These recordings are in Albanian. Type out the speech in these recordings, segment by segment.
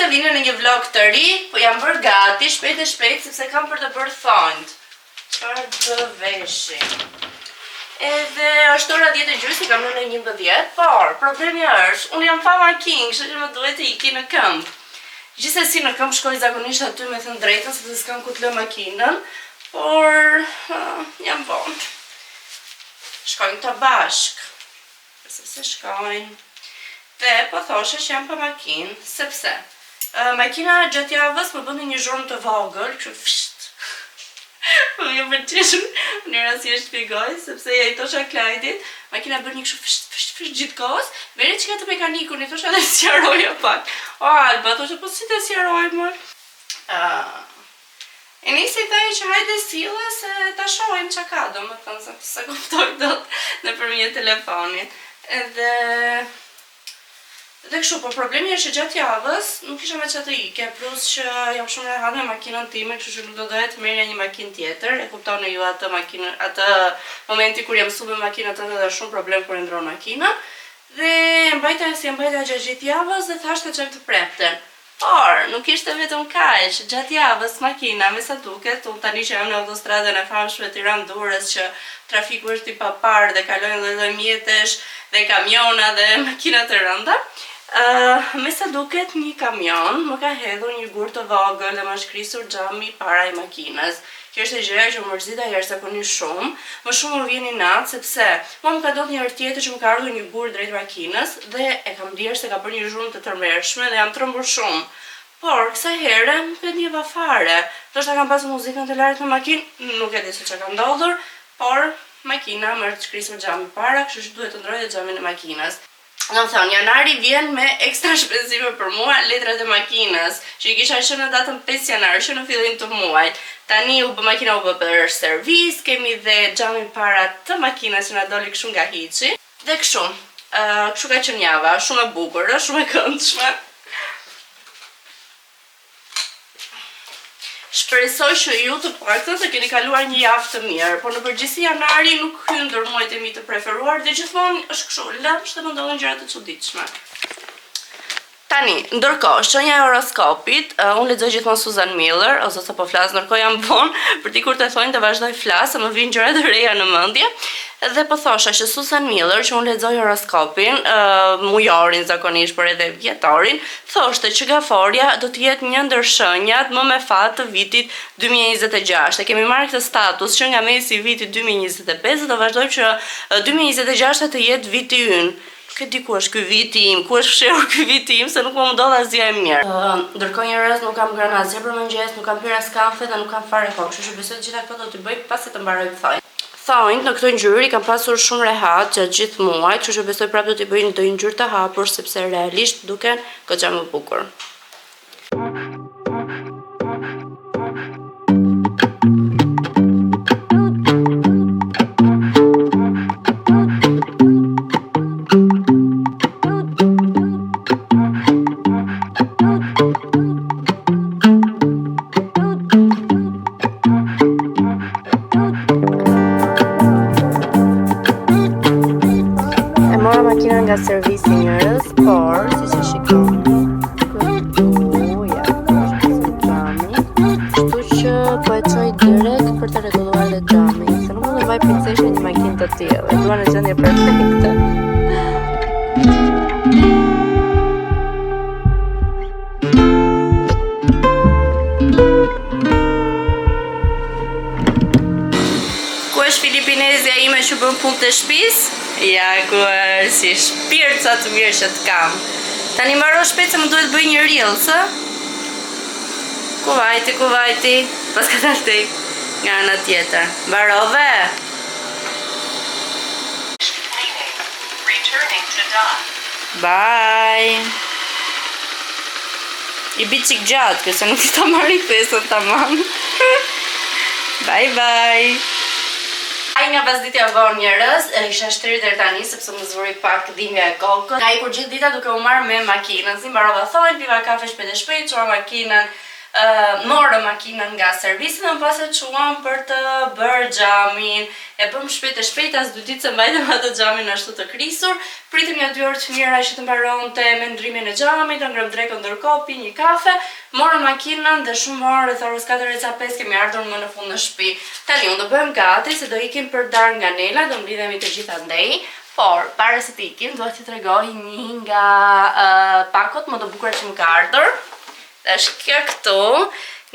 të vini në një vlog të ri, po jam bërë gati shpejt e shpejt sepse kam për të bërë thonjt. Çfarë të veshim? Edhe është ora 10:30, kam në 11, por problemi është, unë jam pa makinë, kështu që më duhet të iki në këmbë. Gjithsesi në këmbë shkoj zakonisht aty me thënë drejtën sepse s'kam ku të lë makinën, por jam vonë. Shkojnë të bashk. Se shkojnë. Dhe po thoshe që jam pa makinë, sepse makina gjatë javës më bënë një zhurmë të vogël, kështu fsht. Po më pëlqen mënyra si e shpjegoj, sepse ja i thosha Klajtit, makina bën një kështu fsht gjithkohës, mere që ka të mekanikun, i thosha dhe sqaroja pak. O Alba, thosha, po si të sqaroj më? E nisi thaj që hajde sille se ta shohim që ka, do më thënë, se kuptoj dot nëpërmjet telefonit. Dhe kështu, po problemi është që gjatë javës nuk isha me që të ike, plus që jam shumë rehat me makinën time, kështu që nuk do dohet të merrja një makinë tjetër, e kuptoni ju atë momenti kur jam mësuar me makinën tënde dhe shumë problem kur e ndron makinën, dhe mbajta gjatë gjithë javës dhe thashtë të çem të prepten. Por, nuk ishte vetëm kaq, gjatë javës makina, me sa duket, unë tani që jam në autostradën e famshme Tiranë-Durrës që trafiku është i papar dhe kalojnë lloj mjetesh dhe kamiona dhe makina të rënda. Me sa duket një kamion më ka hedhur një gur të vogël dhe më shkrisur xhami para i makinës. Kjo është e gjëja që më mërzita jashtëzakonisht shumë. Më shumë më vjen inat sepse më ka ndodhur një herë tjetër që më ka ardhur një gur drejt makinës dhe e kam ndier se ka bërë një zhurmë të tërmërshme dhe jam trembur shumë. Por kësaj here nuk e ndjeva fare. Ndoshta kam pasur muzikën të lartë në makinë, nuk e di se çka ka ndodhur, por makina më është shkrisur xhami para, kështu që duhet të ndroj xhamin e makinës. Në më thonë, janari vjen me ekstra shpenzime për mua letrat e makinës, që i kisha shënë në datën 5 janar, që në fillim të muajt. Tani makina u bë për servis, kemi dhe xhamin para të makinës që na doli kështu nga hiçi. Dhe kështu ka qenë java, shumë e bukur, shumë e këndshme. Shpresoj që ju të paktën të keni kaluar një javë të mirë, por në përgjithësi janari nuk hyn ndër muajt e mi të preferuar dhe gjithmonë është kështu, lëmsh dhe më ndodhin gjëra të çuditshme. Tani, ndërkohë, shenja e horoskopit, unë lexoj gjithmonë Susan Miller, ose sa po flas ndërkohë jam vonë, për ti kur të thonë të vazhdoj flas, se më vijnë gjëra të reja në mendje. Dhe po thosha që Susan Miller, që unë lexoj horoskopin, mujorin zakonisht, por edhe vjetorin, thoshte që gaforja do të jetë një ndër shenjat më me fat të vitit 2026. E kemi marrë këtë status që nga mesi i vitit 2025 do vazhdojmë që 2026 të jetë viti ynë. Nuk e di ku është ky viti im, ku është fshehur ky viti im, se nuk më ndodh asgjë e mirë. Ndërkohë një rast nuk kam ngrënë asgjë për mëngjes, nuk kam pirë as kafe dhe nuk kam fare kohë, kështu që besoj të gjitha këto do t'i bëj pasi të mbaroj thonjt. Thonjt në këtë ngjyrë kam pasur shumë rehat gjatë gjithë muajit, kështu që besoj prapë do t'i bëj në një ngjyrë të hapur sepse realisht duken goxha më bukur. Nga servisi njerëz, por si që shikoni kështu që po e çoj direkt për të rregulluar dhe xhamin, se nuk mund të vaj pinceshe një makinë të tillë, e dua në gjendje perfekte. Ku është filipinezja ime që bën punë të shtëpisë? Ja, ku është si shpirtca të mirë që të kam. Tani mbaro shpejt se më duhet bëj një reels, ë? Ku vajti? Pas ka dalë nga ana tjetër. Mbarove? Bye! I bi qik gjatë, këse nuk të marri kësën të mamë. Bye bye! Ai nga pasditja vonë njerëz, isha shtrirë deri tani sepse më zuri pak dhimbja e kokës. Ai kur gjithë dita duke u marrë me makinën, si mbarova thonjt, piva kafe shpejt e shpejt, çova makinën morë makinën nga servisi dhe më pas e quam për të bërë xhamin. E bëm shpejt e shpejt, as 2 ditë se mbajtëm atë xhamin ashtu të krisur. Pritëm ja 2 orë të mira që të mbaronte me ndrimin e xhamit, të ngrëm drekën ndërkohë, pi një kafe, morëm makinën dhe shumë orë, rreth orës 4:05 kemi ardhur më në fund në shtëpi. Tani unë do bëjmë gati se do ikim për dar nga Nela, do mblidhemi të gjitha ndej. Por, para se të ikim, do t'ju tregoj një nga pakot më të bukura që më ka ardhur. Është kjo këtu,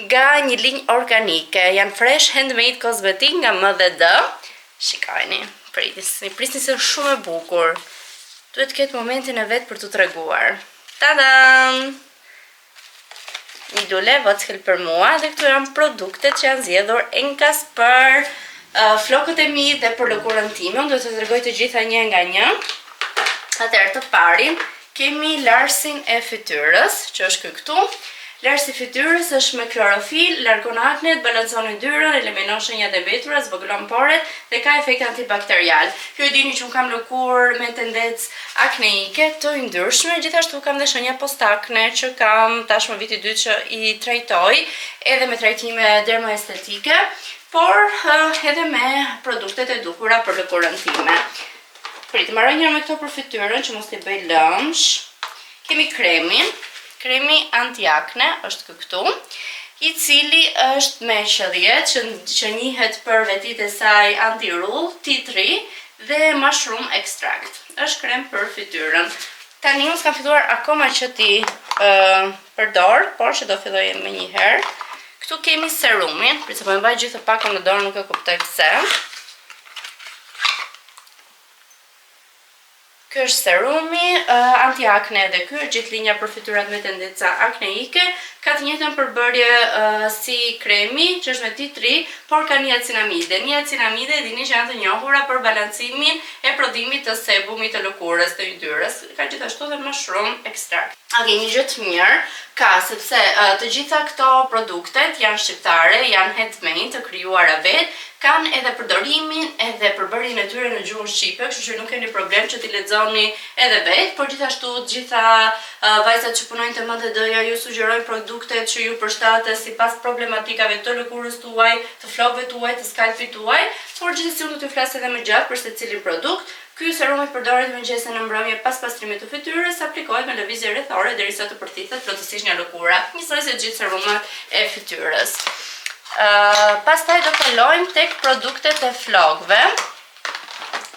nga një linjë organike. Janë fresh handmade kozmetik nga MDD. Shikojni, prisni se shumë e bukur. Duhet të ketë momentin e vet për t'u treguar. Tadam! Një dule vockël për mua dhe këtu janë produktet që janë zgjedhur enkas për flokët e mi dhe për lëkurën time. Unë do të tregoj të gjitha një nga një. Atëherë të parin kemi larsin e fytyrës, që është këtu. Larsi i fytyrës është me klorofil, largon aknet, balancon yndyrën, eliminon shenjat e mbetura, zvoglon poret dhe ka efekt antibakterial. Ju e dini që unë kam lëkurë me tendencë akneike të yndyrshme, gjithashtu kam dhe shenja postakne që kam tashmë viti 2 që i trajtoj, edhe me trajtime dermoestetike, por edhe me produktet e dukura për lëkurën time. Pritë, marrë njërë me këto për fytyrën që mos t'i bëj lëmsh. Kemi kremi anti-akne është këtu, i cili është me qëdhjet që njihet për vetit e saj anti-rull, tea tree dhe mushroom extract. Është krem për fytyrën. Tani unë s'kam filluar akoma që ti përdor, por që do filloj me një herë. Këtu kemi serumin, për që po më baj gjithë pakon në dorë nuk e kuptoj pse. Ky është serumi, anti-akne edhe ky, gjithë linja për fytyrat me tendenca akneike, ka të njëjtën përbërje si kremi, që është me tea tree, por ka niacinamide. Niacinamide dini që janë të njohura për balancimin e prodhimit të sebumit të lëkurës të yndyrës. Ka gjithashtu dhe mushroom extract. Okej, një gjë të mirë ka, sepse të gjitha këto produktet janë shqiptare, janë handmade, të krijuara vetë, kanë edhe përdorimin edhe përbërjen e tyre në gjuhën shqipe, kështu që nuk keni problem që t'i lexoni edhe vetë, por gjithashtu të gjitha vajzat që punojnë te MDD-ja ju sugjerojnë produktet që ju përshtatet sipas problematikave të lëkurës tuaj, të flokëve tuaj, të skalpit tuaj, por gjithsesi unë do t'ju flas edhe më gjatë për secilin produkt. Ky serumi përdoret mëngjesën në mbrëmje pas pastrimit të fytyrës, aplikohet me lëvizje rrethore derisa të përthithet plotësisht nga lëkura, njësoj se gjithë serumat e fytyrës. Pastaj do kalojmë tek produktet e flokëve,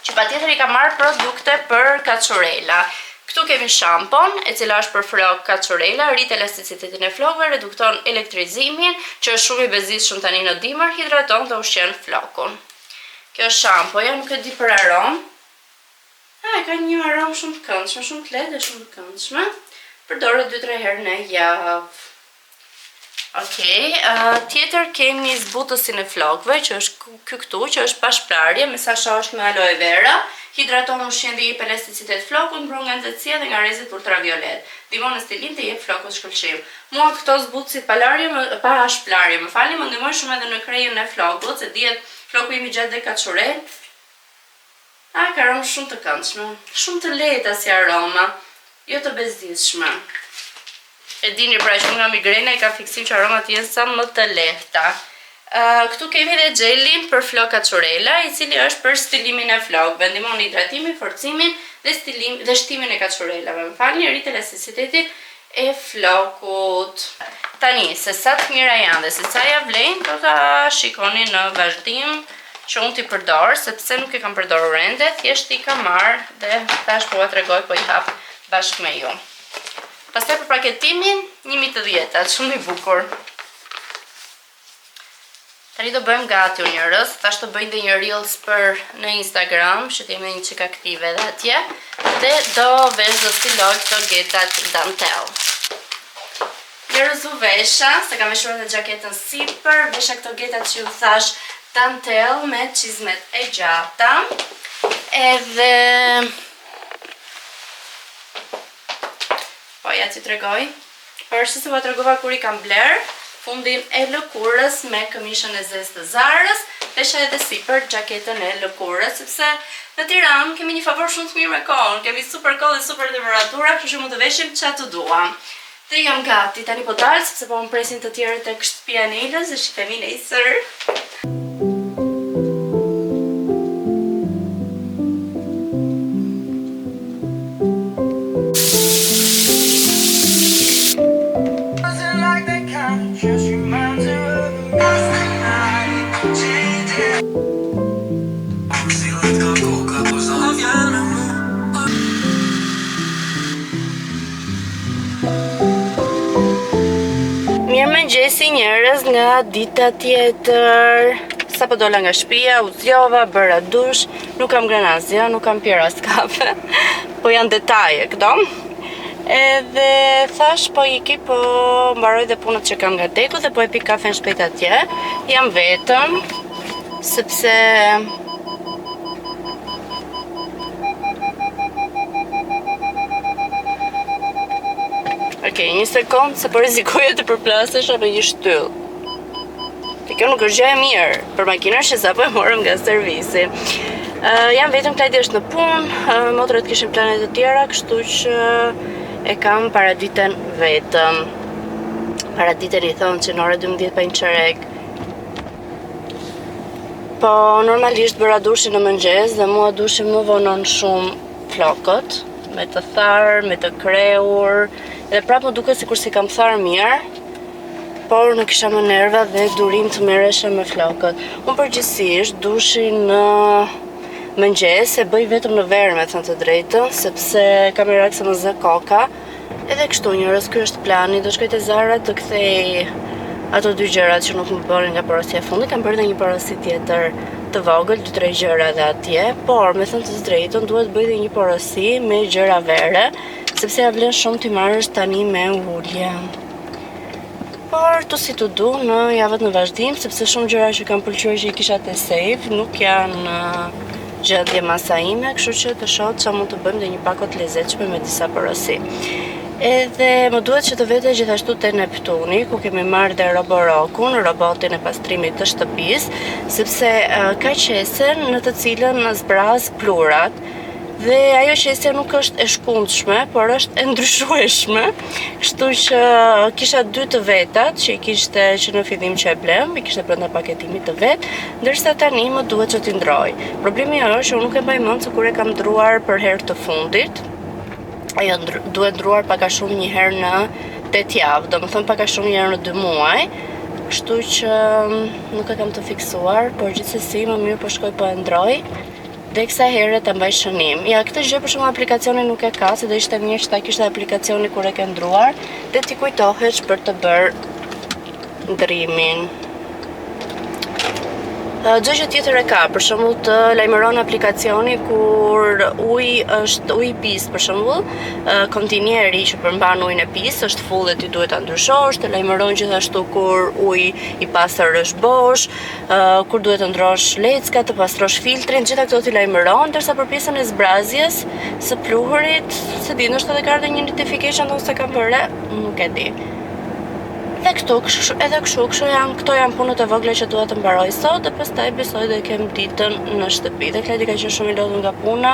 që patjetër i ka marrë produkte për kaçurela. Këtu kemi shampon, e cila është për flokë kaçurela, rrit elasticitetin e flokëve, redukton elektrizimin, që është shumë i bezdisshëm tani në dimër, hidraton dhe ushqen flokun. Kjo është shampoja, nuk e di për aromë. Ka një aromë shumë të këndshme, shumë të lehtë dhe shumë të këndshme. Përdoret 2-3 herë në javë. Okej, tjetër kemi zbutësin e flokëve, që është këtu, që është pashprarje, me sa është me aloe vera, hidraton ushqen dhe jep elasticitet flokut, mbron nga nxehtësia dhe nga rrezet ultraviolet. Ndihmon në stilin të jep flokut shkëlqim. Mua këto zbutësit pa ashplarje, më falni, më ndihmojnë shumë edhe në krejën e flokut, se dihet floku im i gjatë dhe kaçurel. Ka aromë shumë të këndshme, shumë të lehta si aroma, jo të bezdisshme. E dini pra që nga migrena i ka fiksim që aromat jenë sa më të lehta. Këtu kemi dhe gjelin për flokë kaçurela, i cili është për stilimin e flokëve, ndihmon në hidratimin, forcimin dhe shtimin e kaçurelave. Më falni, rrit elasticitetin e flokut. Tani, se sa të mira janë dhe se sa ja vlejnë, do ta shikoni në vazhdim që unë t'i përdor, sepse nuk i kam përdorur ende, thjesht i kam marrë dhe tash po t'rregoj, po i hap bashkë me ju. Pastaj për paketimin, 1.10, shumë i bukur. Tani do bëjmë gati njerëz, tash do bëjmë dhe një reels për në Instagram, që t'jemi një çik aktive dhe atje, dhe do stiloj këto getat dantel. Njerëz u vesha, se kam veshur edhe xhaketën sipër, vesha këto getat që ju thash dantel me çizmet e gjata, edhe po ja t'ju tregoj, është se po tregova kur i kam bler fundin e lëkurës me këmishën e zezë të Zarës, vesha edhe sipër xhaketën e lëkurës, sepse në Tiranë kemi një favor shumë të mirë me kohën, kemi super kohë dhe super temperatura, kështu që mund të veshim çfarë të duam. Dhe jam gati, tani po dalë, sepse po më presin të tjerët tek shtëpia e Nelës, dhe shifemi nesër. Mirëmëngjesi njerëz nga dita tjetër. Sa po dola nga shtëpia, u zgjova, bëra dush, nuk kam ngrënë asgjë, nuk kam pirë as kafe. Po janë detaje këto. Edhe thash po iki, po mbaroj dhe punët që kam nga deku dhe po e pi kafen shpejt atje. Jam vetëm, sepse Okej, një sekund se po rrezikoja të përplasesha me një shtyll. Kjo nuk është gjë e mirë për makinën që sapo e morëm nga servisi. Jam vetëm, Klajdi është në punë, motrat kishin plane të tjera, kështu që e kam paraditën vetëm. Paraditën i thonë që në orë 12 pa një qerek. Po normalisht bëra dushin në mëngjes dhe mua dushi më vonon shumë flokët, me të tharë, me të kreur. Dhe prapë më duke sikur si kam tharë mirë, por nuk kisha më nerva dhe durim të merresha me flokët. Unë përgjithsisht dushin në mëngjes e bëj vetëm në verë, me thënë të drejtën, sepse kam i rakë se më zë koka. Edhe kështu njerëz, ky është plani, do shkoj te Zara të kthej ato dy gjërat që nuk më bënin nga porosia e fundit. Kam bërë edhe një porosi tjetër të vogël, 2-3 gjëra dhe atje, por me thënë të drejtën duhet bëj edhe një porosi me gjëra vere, sepse ja vlen shumë t'i marrësh tani me ulje. Por tu si tu du në javët në vazhdim, sepse shumë gjëra që kam pëlqyer që i kisha te save nuk janë gjendje masa ime, kështu që të shoh çfarë mund të bëjmë dhe një pakot lezetshme me disa porosi. Edhe më duhet që të vete gjithashtu te Neptuni, ku kemi marrë dhe Roborokun, robotin e pastrimit të shtëpisë, sepse ka qesen në të cilën zbraz plurat. Dhe ajo qesja nuk është e shkundshme, por është e ndryshueshme. Kështu që kisha 2 të vetat që i kishte që në fillim që e blem, i kishte brenda paketimit të vet, ndërsa tani më duhet që t'i ndroj. Problemi është që unë nuk e mbaj mend se kur e kam ndruar për herë të fundit. Ajo duhet ndruar pak a shumë një herë në 8 javë, domethënë pak a shumë një herë në 2 muaj. Kështu që nuk e kam të fiksuar, por gjithsesi më mirë po shkoj po e ndroj. Dhe kësa herë ta mbaj shënim. Ja, këtë gjë për shumë aplikacioni nuk e ka, se do ishte mirë që ta kishte aplikacioni kur e ke ndruar, dhe ti kujtohesh për të bërë ndrimin. Gjë që tjetër e ka, për shembull të lajmëron aplikacioni kur uji i pisë, për shembull, kontinieri që përmban ujin e pisë është full dhe ti duhet ta ndryshosh, të lajmëron gjithashtu kur uji i pastër është bosh, kur duhet të ndrosh leckat, të pastrosh filtrin, gjitha këto ti lajmëron, ndërsa për pjesën e zbrazjes së pluhurit, se di, ndoshta edhe ka ardhur një notification ose kam bërë, nuk e di. Edhe kështu janë, këto janë punët e vogla që duhet të mbaroj sot, dhe pastaj besoj dhe kem ditën në shtëpi. Dhe Klajdi ka qenë shumë i lodhur nga puna,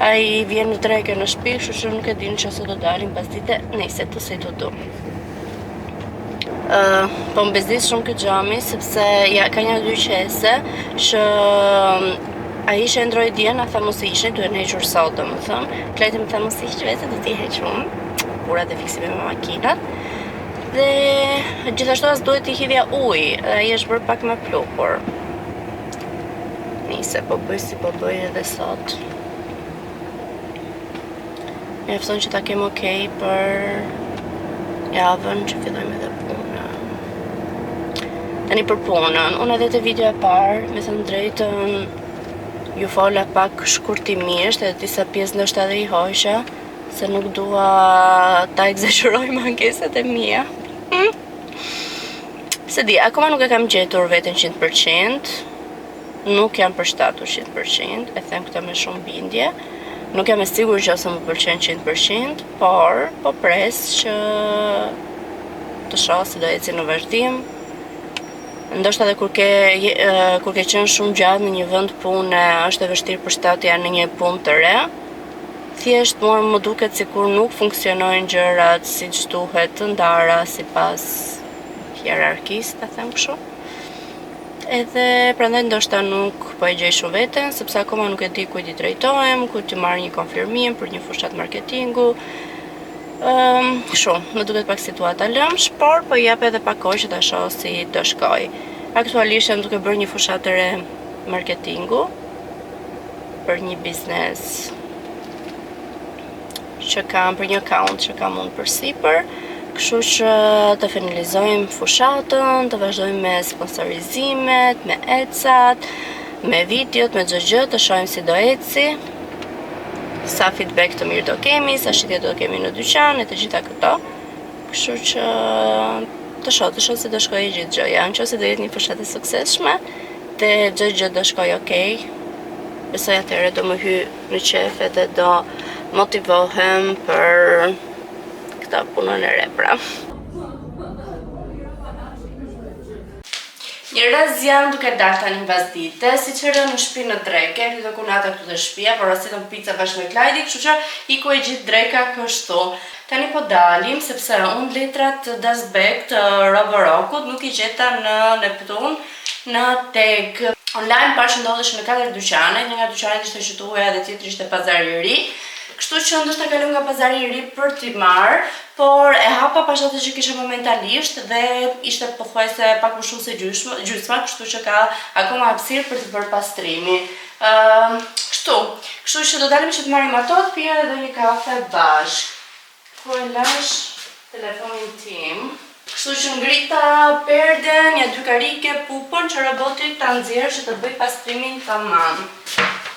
ai vjen në treke në shtëpi, kështu që nuk e di nëse do dalim pas dite, nejse të si të du. Po më bezdis shumë këtë xhami, sepse ka një 2 qese që ai që e ndroi dje na tha mos i ishin, duhet hequr sot, domethënë. Klajdi më tha mos i hiq vetë, do t'i heq unë. Purat e fiksime me makinat. Dhe gjithashtu as duhet t'i hidhja ujë, ai është bërë pak më pluhur. Nise, po bëj si po bëj edhe sot. Mjafton që ta kem okej për javën që fillojmë edhe punën. Tani për punën, unë edhe te video e parë, me thënë drejtën, ju fola pak shkurtimisht, edhe disa pjesë ndoshta edhe i hoqja, se nuk dua ta egzagjeroj mankeset e mia. Se di, akoma nuk e kam gjetur veten 100%, nuk jam përshtatur 100%, e them këtë me shumë bindje. Nuk jam e sigurt që ose më pëlqen 100%, por po pres që të shoh se do eci në vazhdim. Ndoshta edhe kur ke qenë shumë gjatë në një vend pune, është e vështirë përshtatja në një punë të re, thjesht më duket sikur nuk funksionojnë gjërat siç duhet të ndara sipas hierarkisë, ta them kështu. Edhe prandaj ndoshta nuk po e gjej shumë veten, sepse akoma nuk e di ku i drejtohem, ku të marr një konfirmim për një fushat marketingu. Kështu, më duket pak situata lëmsh, por po jap edhe pak kohë që ta shoh si do shkoj. Aktualisht jam duke bërë një fushat të re marketingu për një biznes që kam, për një account që kam unë përsipër. Kështu që të finalizojmë fushatën, të vazhdojmë me sponsorizimet, me ecat, me videot, me çdo gjë, të shohim si do eci, sa feedback të mirë do kemi, sa shitje do kemi në dyqan e të gjitha këto. Kështu që të shoh si do shkojë gjithë gjëja, nëse do jetë një fushatë e suksesshme, dhe çdo gjë do shkojë okay. Besoj atëherë do më hy në qef edhe do motivohem për këta punën e re pra. Një raz jam duke dalë tani mbas dite, siç e rënë në shtëpi në dreke, këto kunata këtu te shtëpia, por asitëm pica bashkë me Klajdi, kështu që iku e gjithë dreka kështu. Tani po dalim sepse unë letrat të Dasbek të Roborokut nuk i gjeta në Neptun, në tek online pashë ndodheshin në 4 dyqane, një nga dyqanet ishte Qytuja dhe tjetri ishte Pazari i Ri. Kështu që ndoshta kaloj nga Pazari i Ri për t'i marr, por e hapa pas atë që kisha momentalisht dhe ishte pothuajse pak më shumë se gjysma, kështu që ka akoma hapësirë për të bërë pastrimi. Kështu që do dalim që të marrim ato, të pijë edhe një kafe bashk. Ku e lash telefonin tim. Kështu që ngrita perden, një dy karike, pupën që roboti ta nxjerrë që të bëj pastrimin tamam.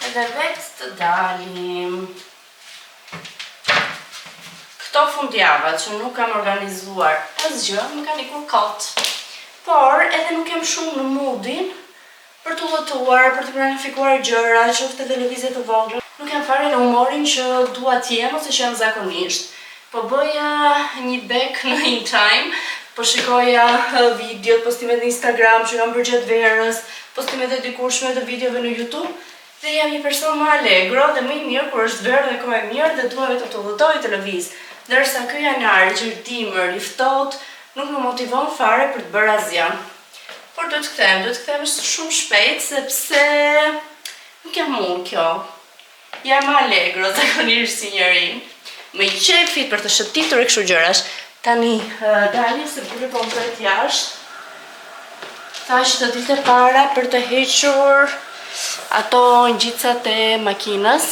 Edhe vetë të dalim. Këto fundjava që nuk kam organizuar asgjë, më kanë ikur kot. Por edhe nuk jam shumë në moodin për të udhëtuar, për të planifikuar gjëra, qoftë edhe lëvizje të vogla. Nuk jam fare në humorin që dua të jem ose që jam zakonisht. Po bëja një back në InTime, po shikoja videot, postimet në Instagram që kam bërë gjatë verës, postimet e dikurshme të videove në YouTube, dhe jam një person më allegro dhe më i mirë kur është verë dhe kohë e mirë dhe dua vetëm të udhëtoj të lëviz. Ndërsa ky janar që dimër, i ftohtë, nuk më motivon fare për të bërë asgjë. Por do të kthehem shumë shpejt sepse nuk jam unë kjo. Jam allegro zakonisht si njeri. Më i qefit për të shëtitur e kështu gjërash. Tani dalim se bërë po më pret jashtë. Thash të dilte para për të hequr ato ngjicat e makinës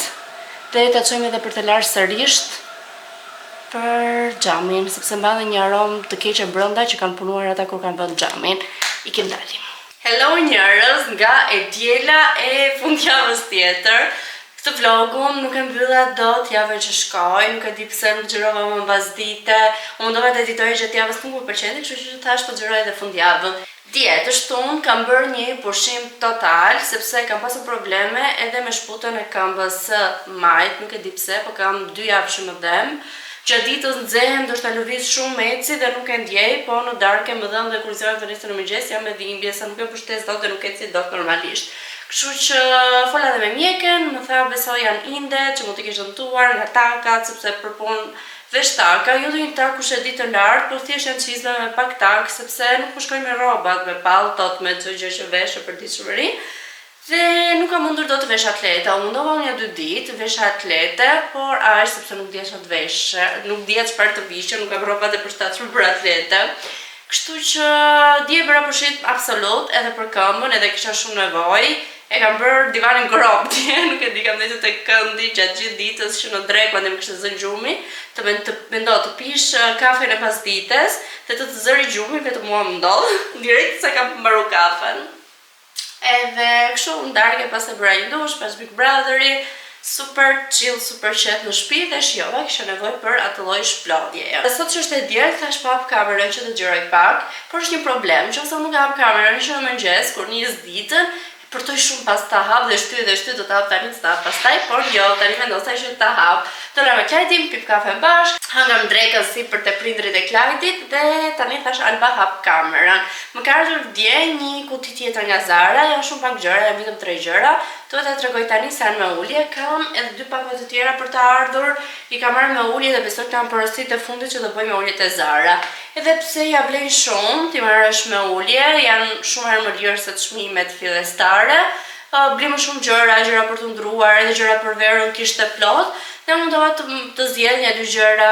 dhe ta çojmë edhe për të larë sërisht për xhamin, sepse mbante një aromë të keqe brenda që kanë punuar ata kur kanë vënë xhamin. Ikim dalim. Hello njerëz nga e diela e fundjavës tjetër. Këtë vlogun nuk e mbylla dot javën që shkoj, nuk e di pse nuk xhirova më mbas dite. Unë mundova të editoj gjatë javës, nuk më pëlqente, kështu që thash po xhiroj edhe fundjavën. Dietë shtunë kam bërë një pushim total, sepse kam pasur probleme edhe me shputën e këmbës së majt, nuk e di pse, po kam 2 javë që më dhem. Gjatë ditës nxehem, ndoshta lëviz shumë eci dhe nuk e ndjej, po në darkë më dhem dhe kur zgjohem të nisë në mëngjes jam me dhimbje, sa nuk e mbështes dot dhe nuk eci dot normalisht. Kështu që fola dhe me mjekën, më tha besoj janë indet që mund të kesh dëmtuar nga takat, sepse për punë vesh taka, jo do një tak kush e di të lartë, por thjesht janë çizme me pak tak, sepse nuk po shkoj me rrobat, me palltot, me çdo gjë që vesh për ditëshmëri. Dhe nuk kam mundur do të vesh atleta, u mundova një 2 ditë, vesh atlete, por aq sepse nuk dija çfarë të vesh, nuk dija çfarë të vishë, nuk kam rrobat e përshtatshme për atlete. Kështu që dje bëra pushim absolut edhe për këmbën, edhe kisha shumë nevojë. E kam bërë divanin grop dje, nuk e di kam dhejtë të këndi gjatë gjithë ditës që në drek mandem kështë zënë gjumi, të mendo të pish kafen e pas ditës, dhe të zëri gjumi, vetë mua më ndodhë, direkt se kam mbaru kafen. Edhe kështu në darke pas e bëra një dush, pas Big Brotheri, super chill, super qet në shtëpi dhe shijova, kisha nevojë për atë lloj shplodhjeje. Sot që është e diel, thash pa hap kamerën që të xhiroj pak, por është një problem, nëse nuk hap kamerën që në mëngjes kur nis ditën, përtoj shumë pas ta hap dhe shty do ta hap tani s'ta hap pastaj, por jo, tani vendosa që ta hap. Dola me Klajtin, pip kafe bashk, hangam drekën si për te prindrit e Klajtit dhe tani thash Alba hap kamerën. Më ka ardhur dje një kuti tjetër nga Zara, janë shumë pak gjëra, janë vetëm 3 gjëra. Duhet ta tregoj tani se janë me ulje, kam edhe 2 pakot të tjera për të ardhur, i kam marrë me ulje dhe besoj kam porositë e fundit që do bëj me uljet e Zara. Edhe pse ja vlen shumë, ti marrësh me ulje, janë shumë herë më lirë se çmimet fillestare. Bli më shumë gjëra për të ndruar, edhe gjëra për verën kishte plot, dhe mundova të zgjedh 1-2 gjëra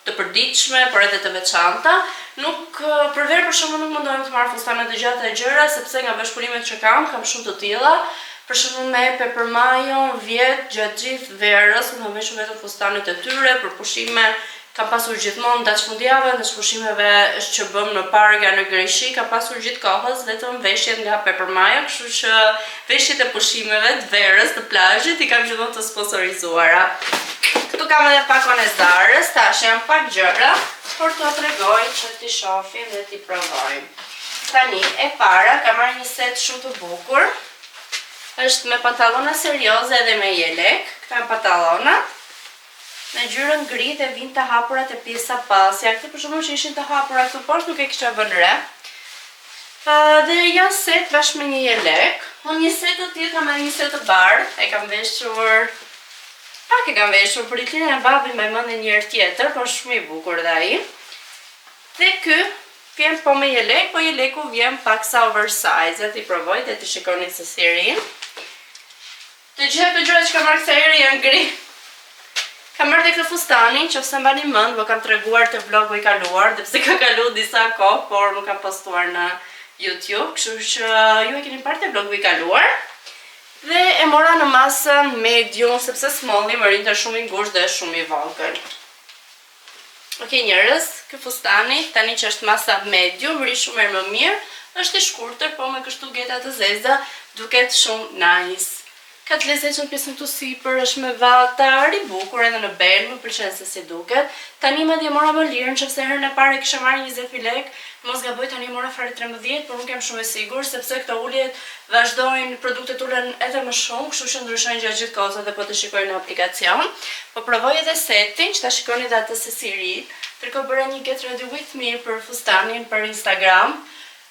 të përditshme, por edhe të veçanta. Nuk për verë për shembull nuk mundohem të marr fustane të gjata e gjëra, sepse nga bashkëpunimet që kam shumë të tilla. Për shembull me Pepper Mayo vjet gjatë gjithë verës, më veshëm vetëm fustanet e tyre për pushime. Kam pasur gjithmonë datë fundjavë, në pushimeve që bëm në parka në Greqi, kam pasur gjithë kohës vetëm veshjet nga Pepper Mayo, kështu që veshjet e pushimeve të verës, të plazhit i kam gjithmonë të sponsorizuara. Këtu kam edhe pakon e Zarës, tash janë pak gjëra, por t'u tregoj që ti shohim dhe ti provojmë. Tani, e para, kam marrë një set shumë të bukur. Është me pantallona serioze dhe me jelek. Këta janë pantallona. Në ngjyrën gri dhe vijnë të hapurat e pjesa pasja. Këto për shembull që ishin të hapura këtu poshtë nuk e kisha vënë re. Dhe janë set bashkë me një jelek. Unë një set të tjetër kam edhe një set të bardhë. E kam veshur pak e kam veshur për Ritlin e babin me mendje njëherë tjetër, por shumë i bukur dhe ai. Dhe ky vjen po me jelek, po jeleku vjen paksa oversize. Ti provoj dhe ti shikoni se si rin. Të gjitha këto gjëra që kam marrë këtë herë janë gri. Kam marrë dhe këtë fustanin, qofse mbani mend, vë kam treguar te vlogu i kaluar, dhe pse ka kaluar disa kohë, por nuk kam postuar në YouTube, kështu që ju e keni parë te vlogu i kaluar. Dhe e mora në masën medium, sepse smalli më rinte shumë i ngushtë dhe shumë i vogël. Ok njerëz, ky fustani, tani që është masa medium, ri shumë më mirë, është i shkurtër, po me kështu geta të zeza, duket shumë nice. Ka të lezetshëm pjesën këtu sipër, është me vata, i bukur edhe në bel, më pëlqen se si duket. Tani madje mora më lirë, nëse herën e parë kisha marrë 20.000 lekë, mos gaboj tani mora fare 13, por nuk jam shumë e sigurt sepse këto uljet vazhdojnë, produktet ulen edhe më shumë, kështu që ndryshojnë gjatë gjithë kohës edhe po të shikoj në aplikacion. Po provoj edhe setin, që ta shikoni dhe atë se si ri. Ndërkohë bëra një get ready with me për fustanin për Instagram.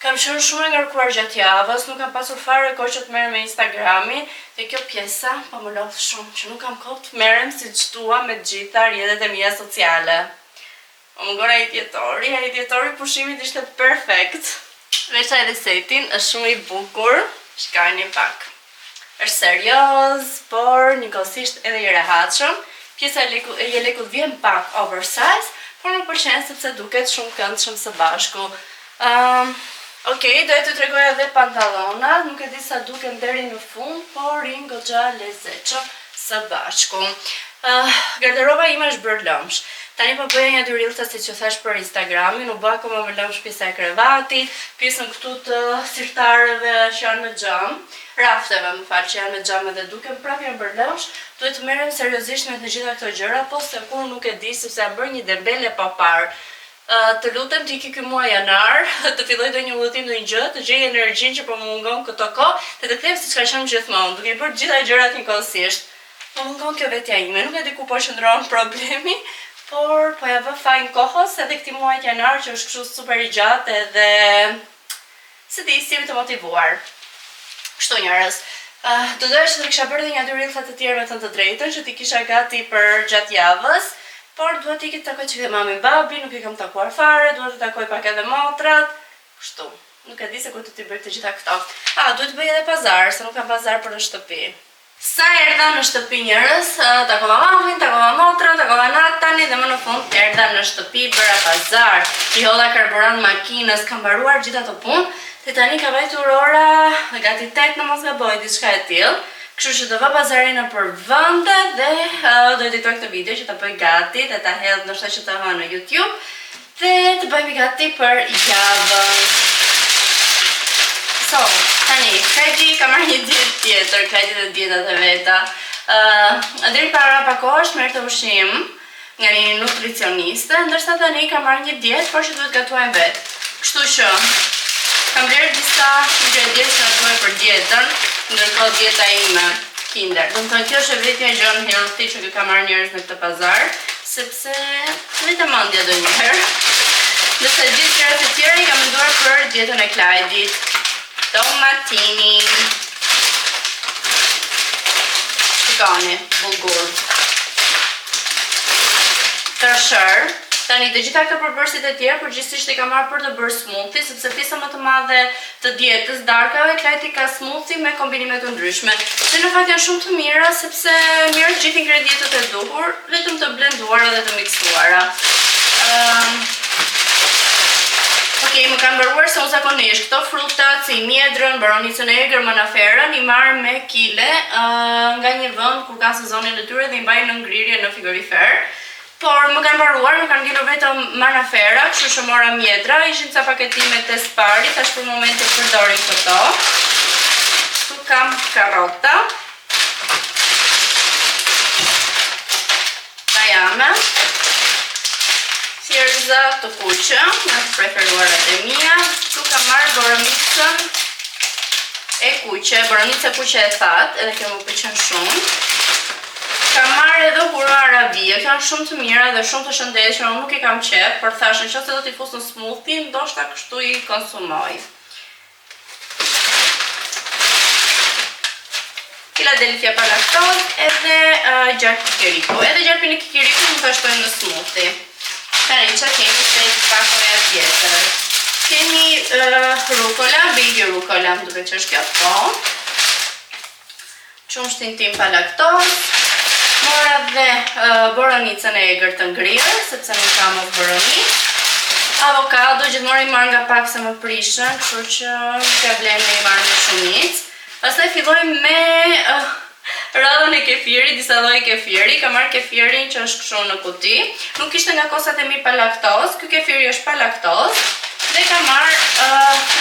Kam qenë shumë e ngarkuar gjatë javës, nuk kam pasur fare kohë që të merrem me Instagramin, dhe kjo pjesa po më lodh shumë, që nuk kam kohë të merrem siç dua me të gjitha rrjetet e mia sociale. O më gora ai dietori pushimit ishte perfekt. Vesha edhe setin, është shumë i bukur, shikoni pak. Është serioz, por njëkohësisht edhe i rehatshëm. Pjesa e jelekut vjen pak oversize, por më pëlqen sepse duket shumë këndshëm së bashku. Ok, do të tregoj edhe pantallonat, nuk e di sa duken deri në fund, por rin goxha lezetshëm së bashku. Garderoba ime është bërë lëmsh. Tani po bëja një dy reelsa siç u thash për Instagramin, u bë akoma më lëmsh pjesa e krevatit, pjesën këtu të sirtareve që janë me xham, rafteve më fal që janë me xham edhe duken prapë janë bërë lëmsh. Duhet të merrem seriozisht me të gjitha këto gjëra, po se kur nuk e di sepse jam bërë një dembele pa parë. Të lutem të iki ky muaj janar, të filloj ndonjë udhëtim ndonjë gjë, të gjej energjinë që po më mungon këto kohë, dhe të kthehem siç ka qenë gjithmonë, duke bërë gjitha gjërat njëkohësisht. Më mungon kjo vetja ime, nuk e di ku po qëndron problemi, por po ja vë fajin kohës edhe këtij muajit janar që është kështu super i gjatë edhe se di si të motivuar. Kështu njerëz. Do doja që të kisha bërë edhe një dy reelsa të tjerë me të drejtën që ti kisha gati për gjatë javës. Por duhet t'i të takoj që dhe mamin babi, nuk i kam takuar fare, duhet të takoj pak edhe motrat. Kështu, nuk e di se ku të t'i bëj të gjitha këto. Duhet të bëj edhe pazar, se nuk kam pazar për në shtëpi. Sa erdha në shtëpi njerëz, takova mamin, takova motrat, takova Natani dhe më në fund erdha në shtëpi, bëra pazar. I hodha karburant makinës, kam mbaruar gjitha të punë, dhe tani ka vajtur ora gati 8 në mos gaboj, diçka e tillë. Kështu që do vë pazarin nëpër vende dhe do të editoj këtë video që ta bëj gati dhe ta hedh ndoshta që ta ha në YouTube dhe të bëjmë gati për javën. Tani, Kajdi ka marrë një dietë tjetër, Kajdi dhe dietat e veta. Deri para pak kohësh merrte ushqim nga një nutricioniste, ndërsa tani ka marrë një dietë, por që duhet gatuajmë vetë. Kështu që kam blerë disa ingredientë që na duhen për dietën, ndërkohë dieta ime Kinder. Do të thonë kjo është vetëm gjë healthy që ka marrë njerëz në këtë pazar, sepse vetëm mendja ndonjëherë. Ndërsa gjithë gjërat e tjera i kam menduar për dietën e Klajdit. Tomatini. shkoni, bulgur. Tërshër. Tani të gjitha këto përbërësit e tjerë përgjithsisht i kam marrë për të bërë smoothie, sepse pjesa më të madhe të dietës darkave Klajti ka smoothie me kombinime të ndryshme. Dhe në fakt janë shumë të mira sepse merr gjithë ingredientet e duhur, vetëm të blenduara dhe të miksuara. Okej, më kanë mbaruar se unë zakonisht këto frutat si mjedrën, baronicën e egër, manaferën i marr me kile nga një vend kur kanë sezonin e tyre dhe i mbajnë në ngrirje në frigorifer. Por më kanë mbaruar, më kanë ngelur vetëm manafera, kështu që mora mjedra, ishin ca paketime të spari, tash për momentin përdorim këto. Këtu kam karrota. Bajame. Thjerza të kuqe, në të preferuarat e mia. Këtu kam marrë boronicën e kuqe, boronica kuqe e thatë, edhe kjo më pëlqen shumë. Kam marrë edhe huro arabie, kjo janë shumë të mira dhe shumë të shëndetshme, unë nuk i kam qef, por thash nëse do t'i fus në smoothie, ndoshta kështu i konsumoj. Philadelphia pa laktozë edhe gjarp kikiriku. Edhe gjarpin e kikiriku nuk ta shtojmë në smoothie. Tani çka kemi se pakoja tjetër. Kemi rukola, baby rukola, më duket që është kjo, po. Qumshtin tim pa laktozë. Mora dhe boronicën e egër të ngrirë, sepse nuk kam më boronicë. Avokado, gjithmonë i marr nga pak se më prishën, kështu që ka blen me i marr me shumicë. Pastaj filloj me radhën e kefirit, disa lloje kefiri. Kam marrë kefirin që është kështu në kuti. Nuk ishte nga kosat e mi pa laktozë, ky kefiri është pa laktozë. Dhe kam marrë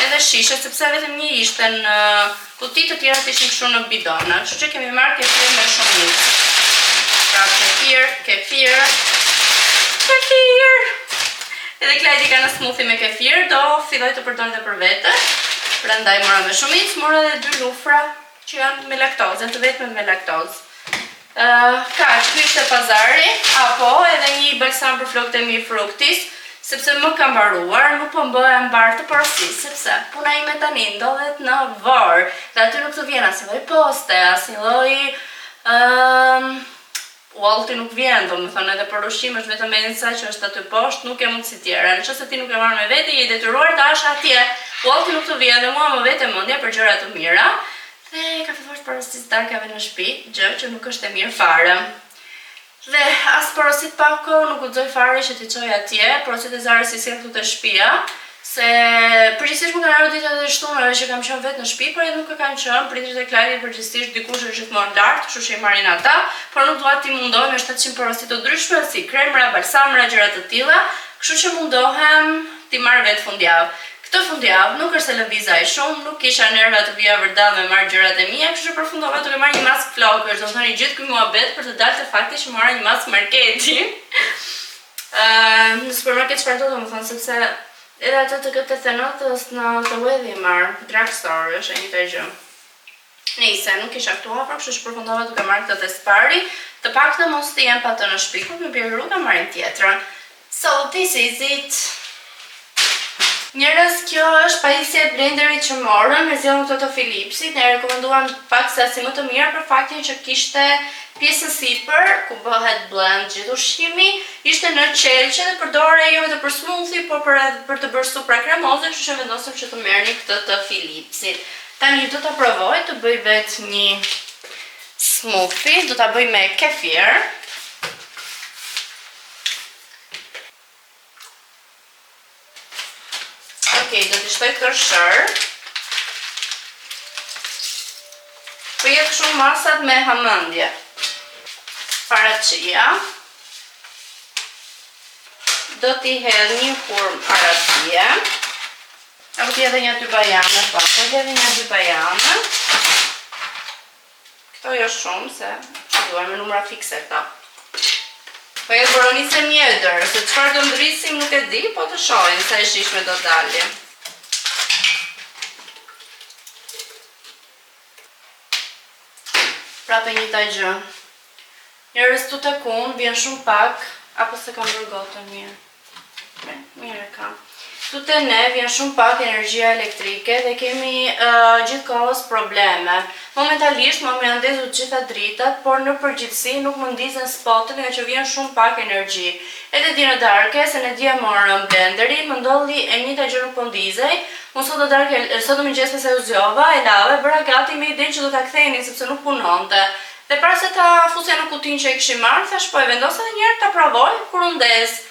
edhe shishe, sepse vetëm një ishte në kuti, të tjerat ishin kështu në bidona. Kështu që kemi marrë kefir me shumicë. Pra kefir. Edhe Klajti ka në smoothie me kefir, do filloj të përdor dhe për vete. Prandaj mora me shumicë, mora edhe 2 lufra që janë me laktozë, të vetme me laktozë. Kaq, ky ishte pazari, apo edhe një balsam për flokët e mi fruktis, sepse më ka mbaruar, nuk po bëhem mbar të porosisë, sepse puna ime tani ndodhet në Vor, dhe aty nuk të vjen asnjë lloj poste, asnjë lloj Walti nuk vjen, domethënë edhe për ushqim është vetëm mensa që është aty poshtë, nuk e mundësi tjera. Nëse ti nuk e marr me vete, je detyruar të hash atje. Walti nuk të vjen dhe mua më vete mendja për gjëra të mira. Dhe ka filluar porositë darkave në shtëpi, gjë që nuk është e mirë fare. Dhe as porosit pako nuk guxoj fare që t'i çoj atje, porosit e Zarës i sjell këtu te shtëpia. Se përgjithsisht më kanë ardhur ditët e shtunave që kam qenë vetë në shtëpi, por edhe nuk e kanë qenë, prindërit e Klajtit përgjithsisht dikush është gjithmonë lart, kështu që i marrin ata, por nuk dua t'i mundoj me 700 porosit të ndryshme si kremra, balsamra, gjëra të tilla, kështu që mundohem t'i marr vetë fundjavë. Këtë fundjavë nuk është se lëvizaj shumë, nuk kisha nerva të vija vërtet me marr gjërat e mia, kështu që përfundova duke marrë një mask flokësh, domethënë gjithë ky muhabet për të dalë te fakti që mora një mask marketi. Në supermarket çfarë do të them, sepse edhe ato të këtë thenotës në të wedhi marë, drugstore, është e një të gjë. Nëse nuk isha këtu afër, kështu që përfundova duke marrë këtë te Spari, të paktën mos të jem pa të në shtëpi, kur më bie rruga marrim tjetrën. So this is it. Njerëz, kjo është pajisja e blenderit që morëm, e zgjedhëm këto të Philipsit, ne rekomenduam pak se si më të mira për faktin që kishte pjesën sipër, ku bëhet blend gjithë ushqimi, ishte në qelçe dhe përdore jo vetëm për smoothie, por për të bërë supra kremoze, kështu që vendosëm që të merrni këtë të Philipsit. Tani do ta provoj të bëj vetë një smoothie, do ta bëj me kefir. Okej, do t'i shtoj tërshër. Po jetë kështu masat me hamendje. Paraçia. Do t'i hedh një hurm arabie. Apo t'i hedh një 2 bajame, po. Do t'i hedh një 2 bajame. Këto jo shumë, se që duhem me numra fikse këta. Po jetë boronicë e mjedër, se çfarë do ndrisim nuk e di, po të shohim sa e shishme do dalje. Prape një taj gjë. Njerëz tu tek unë vjen shumë pak, apo se kam bërë gotën mirë. Mirë kam. Kështu te ne vjen shumë pak energjia elektrike dhe kemi gjithkohës probleme. Momentalisht më janë ndezur të gjitha dritat, por në përgjithësi nuk më ndizen spotet nga që vjen shumë pak energji. Edhe di në darke, se në dje morëm blenderi, më ndodhi e njëjta gjë nuk po ndizej. Unë sot në mëngjes pse u zgjova, e lave, bëra gati me idenë që do ta kthejni sepse nuk punonte. Dhe para se ta fusja në kutinë që e kishim marrë, thash po e vendos edhe një herë ta provoj kur u ndez.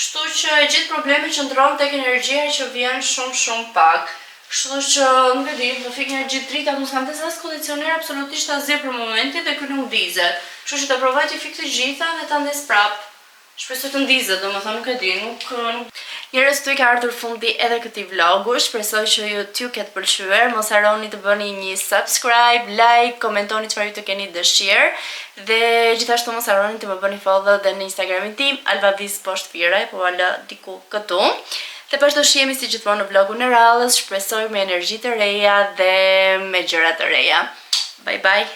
Kështu që e gjithë problemi qëndron tek energjia që vjen shumë pak. Kështu që nuk e di, do fik një gjithë drita, mos kam as kondicioner absolutisht asgjë për momentin dhe ky nuk ndizet. Kështu që ta provoj të fik të gjitha dhe ta ndes prap. Shpresoj të ndizet, domethënë nuk e di, nuk Njerëz, këtu i ka ardhur fundi edhe këtij vlogu. Shpresoj që ju ketë pëlqyer. Mos harroni të bëni një subscribe, like, komentoni çfarë ju të keni dëshirë dhe gjithashtu mos harroni të më bëni follow edhe në Instagramin tim albaviz.firaj, po ala diku këtu. Dhe pashtu shihemi si gjithmonë në vlogun e radhës. Shpresoj me energji të reja dhe me gjëra të reja. Bye bye.